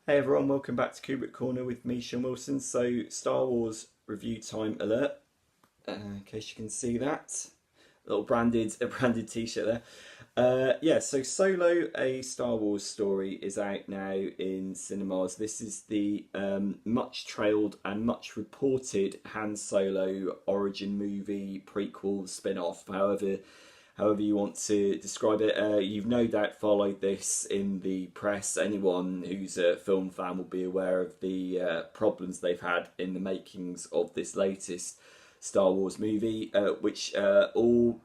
Hey everyone, welcome back to Kubrick Corner with me, Sean Wilson. So, Star Wars review time alert, in case you can see that. A branded t-shirt there. So Solo, a Star Wars story, is out now in cinemas. This is the much trailed and much reported Han Solo origin movie, prequel, spin-off, however you want to describe it. You've no doubt followed this in the press. Anyone who's a film fan will be aware of the problems they've had in the makings of this latest Star Wars movie, which all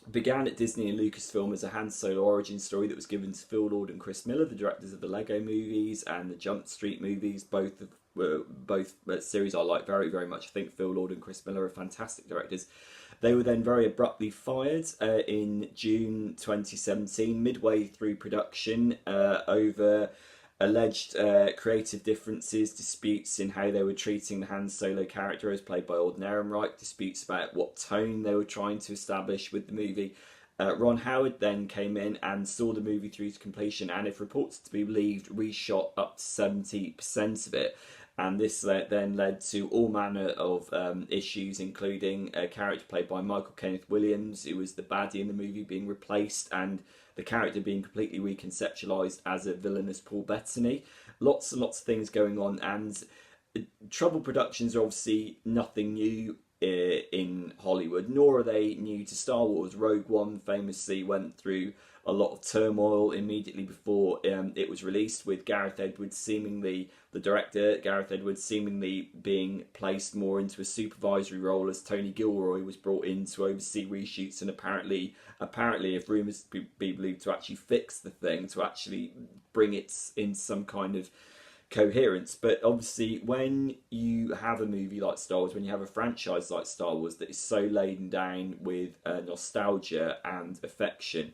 began at Disney and Lucasfilm as a Han Solo origin story that was given to Phil Lord and Chris Miller, the directors of the Lego movies and the Jump Street movies. Both series I like very, very much. I think Phil Lord and Chris Miller are fantastic directors. They were then very abruptly fired in June 2017, midway through production, over alleged creative differences, disputes in how they were treating the Han Solo character as played by Alden Ehrenreich, disputes about what tone they were trying to establish with the movie. Ron Howard then came in and saw the movie through to completion, and if reports to be believed, reshot up to 70% of it. And this then led to all manner of issues, including a character played by Michael Kenneth Williams, who was the baddie in the movie, being replaced, and the character being completely reconceptualised as a villainous Paul Bettany. Lots and lots of things going on, and troubled productions are obviously nothing new in Hollywood, nor are they new to Star Wars. Rogue One famously went through a lot of turmoil immediately before it was released, with the director Gareth Edwards seemingly being placed more into a supervisory role as Tony Gilroy was brought in to oversee reshoots and apparently, if rumours be believed, to actually fix the thing, to actually bring it in some kind of coherence. But obviously, when you have a movie like Star Wars, when you have a franchise like Star Wars that is so laden down with nostalgia and affection,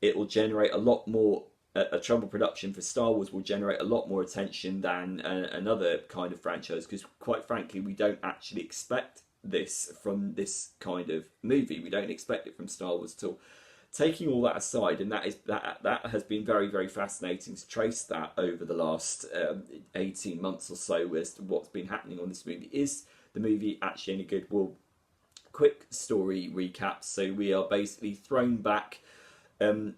it will generate a lot more. A troubled production for Star Wars will generate a lot more attention than another kind of franchise, because quite frankly, we don't actually expect this from this kind of movie. We don't expect it from Star Wars at all. Taking all that aside, and that has been very, very fascinating to trace that over the last 18 months or so as to what's been happening on this movie. Is the movie actually any good? Well, quick story recap. So we are basically thrown back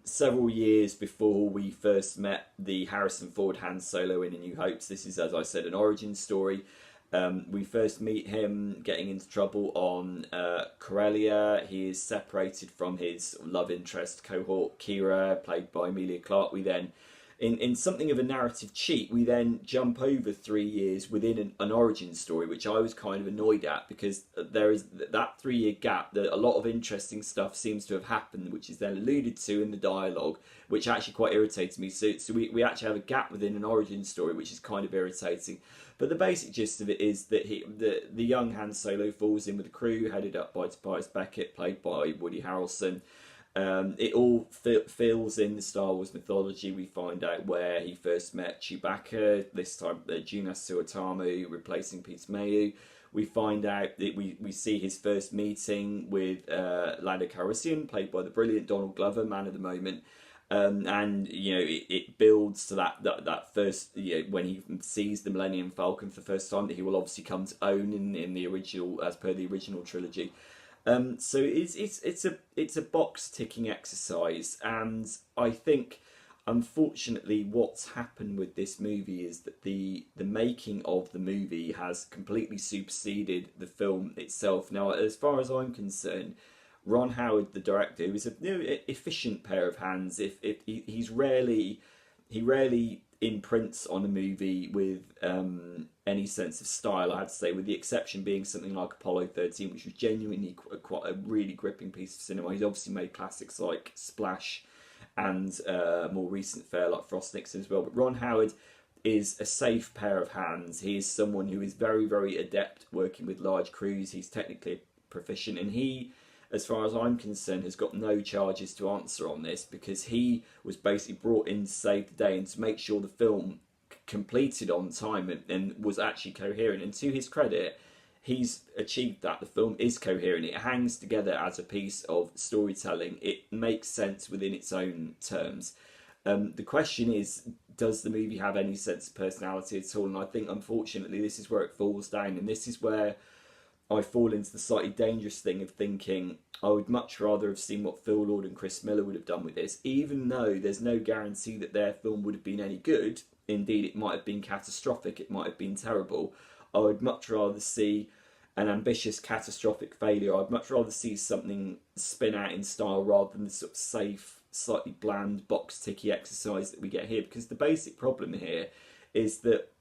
several years before we first met the Harrison Ford Han Solo in A New Hope. This is, as I said, an origin story. We first meet him getting into trouble on Corellia. He is separated from his love interest cohort, Kira, played by Emilia Clarke. We then, in something of a narrative cheat, we then jump over 3 years within an origin story, which I was kind of annoyed at, because there is that 3 year gap that a lot of interesting stuff seems to have happened, which is then alluded to in the dialogue, which actually quite irritates me. So we actually have a gap within an origin story, which is kind of irritating. But the basic gist of it is that the young Han Solo falls in with a crew headed up by Tobias Beckett, played by Woody Harrelson. It all fills in the Star Wars mythology. We find out where he first met Chewbacca, this time Juna Suotamo replacing Peter Mayhew. We find out that we see his first meeting with Lando Calrissian, played by the brilliant Donald Glover, man of the moment. And it builds to that first, when he sees the Millennium Falcon for the first time, that he will obviously come to own in the original, as per the original trilogy. So it's a box ticking exercise, and I think, unfortunately, what's happened with this movie is that the making of the movie has completely superseded the film itself. Now, as far as I'm concerned, Ron Howard, the director, who is an efficient pair of hands. If he rarely imprints on a movie with any sense of style, I had to say, with the exception being something like Apollo 13, which was genuinely quite a really gripping piece of cinema. He's obviously made classics like Splash and more recent fare like Frost Nixon as well. But Ron Howard is a safe pair of hands. He is someone who is very, very adept working with large crews. He's technically proficient, and he, as far as I'm concerned, has got no charges to answer on this, because he was basically brought in to save the day and to make sure the film completed on time and was actually coherent. And to his credit, he's achieved that. The film is coherent. It hangs together as a piece of storytelling. It makes sense within its own terms. The question is, does the movie have any sense of personality at all? And I think, unfortunately, this is where it falls down, and this is where I fall into the slightly dangerous thing of thinking I would much rather have seen what Phil Lord and Chris Miller would have done with this, even though there's no guarantee that their film would have been any good. Indeed, it might have been catastrophic, it might have been terrible. I would much rather see an ambitious catastrophic failure. I'd much rather see something spin out in style rather than the sort of safe, slightly bland box ticky exercise that we get here, because the basic problem here is that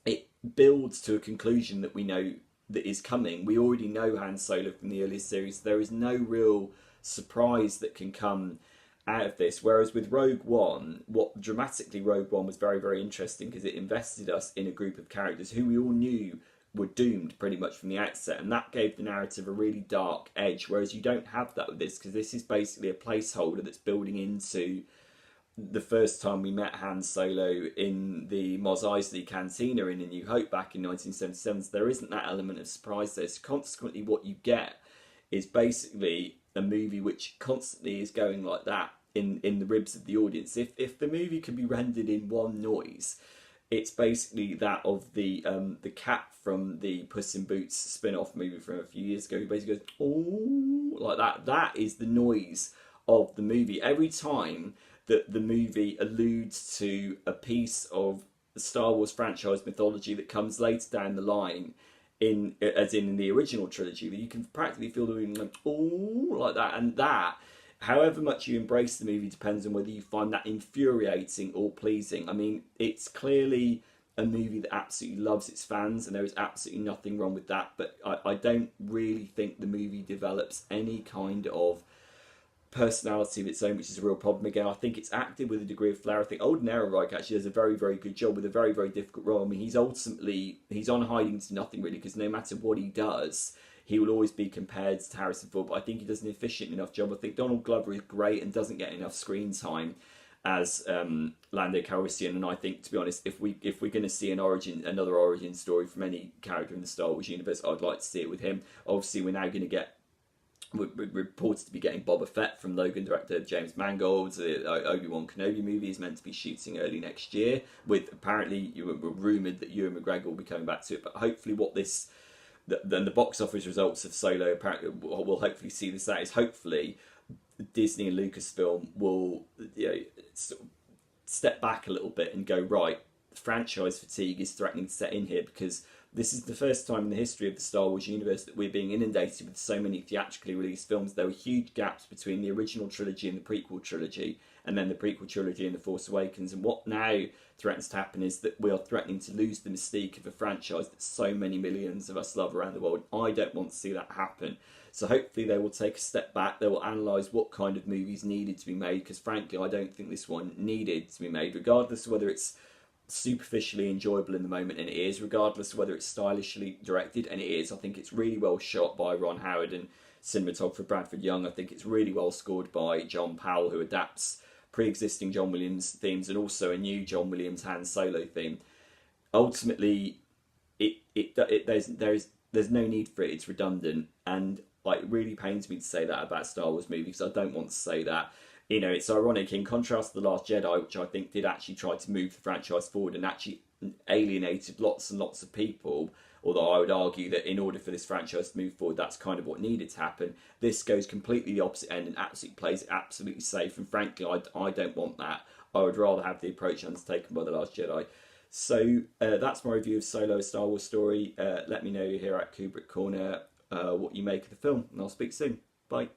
it builds to a conclusion that we know that is coming. We already know Han Solo from the earlier series. There is no real surprise that can come out of this. Whereas with Rogue One, what dramatically Rogue One was very, very interesting because it invested us in a group of characters who we all knew were doomed pretty much from the outset, and that gave the narrative a really dark edge. Whereas you don't have that with this, because this is basically a placeholder that's building into the first time we met Han Solo in the Mos Eisley Cantina in A New Hope back in 1977. So there isn't that element of surprise there. So consequently, what you get is basically a movie which constantly is going like that in the ribs of the audience. If the movie can be rendered in one noise, it's basically that of the cat from the Puss in Boots spin-off movie from a few years ago, who basically goes, oh, like that. That is the noise of the movie. Every time that the movie alludes to a piece of the Star Wars franchise mythology that comes later down the line, as in the original trilogy, that you can practically feel the movie like, oh, like that. And that, however much you embrace the movie, depends on whether you find that infuriating or pleasing. I mean, it's clearly a movie that absolutely loves its fans, and there is absolutely nothing wrong with that, but I don't really think the movie develops any kind of personality of its own, which is a real problem. Again, I think it's acted with a degree of flair. I think Alden Ehrenreich actually does a very, very good job with a very, very difficult role. I mean, he's on hiding to nothing really, because no matter what he does, he will always be compared to Harrison Ford, but I think he does an efficient enough job. I think Donald Glover is great and doesn't get enough screen time as Lando Calrissian, and I think, to be honest, if we're going to see another origin story from any character in the Star Wars universe, I'd like to see it with him. Obviously, we're now going to get, we're reported to be getting Boba Fett from Logan director James Mangold. The Obi-Wan Kenobi movie is meant to be shooting early next year, with apparently you were rumoured that Ewan McGregor will be coming back to it, but hopefully then the box office results of Solo apparently will hopefully see this out, is hopefully Disney and Lucasfilm will sort of step back a little bit and go, right, franchise fatigue is threatening to set in here, because this is the first time in the history of the Star Wars universe that we're being inundated with so many theatrically released films. There were huge gaps between the original trilogy and the prequel trilogy, and then the prequel trilogy and The Force Awakens. And what now threatens to happen is that we are threatening to lose the mystique of a franchise that so many millions of us love around the world. I don't want to see that happen. So hopefully they will take a step back. They will analyse what kind of movies needed to be made, because frankly, I don't think this one needed to be made, regardless of whether it's superficially enjoyable in the moment, and it is, regardless of whether it's stylishly directed, and it is. I think it's really well shot by Ron Howard and cinematographer Bradford Young. I think it's really well scored by John Powell, who adapts pre-existing John Williams themes and also a new John Williams Han Solo theme. Ultimately, there's no need for it. It's redundant, and like, it really pains me to say that about Star Wars movies, because I don't want to say that. You know, it's ironic, in contrast to The Last Jedi, which I think did actually try to move the franchise forward and actually alienated lots and lots of people, although I would argue that in order for this franchise to move forward, that's kind of what needed to happen. This goes completely the opposite end and absolutely plays it absolutely safe, and frankly, I don't want that. I would rather have the approach undertaken by The Last Jedi. So that's my review of Solo, A Star Wars Story. Let me know here at Kubrick Corner what you make of the film, and I'll speak soon. Bye.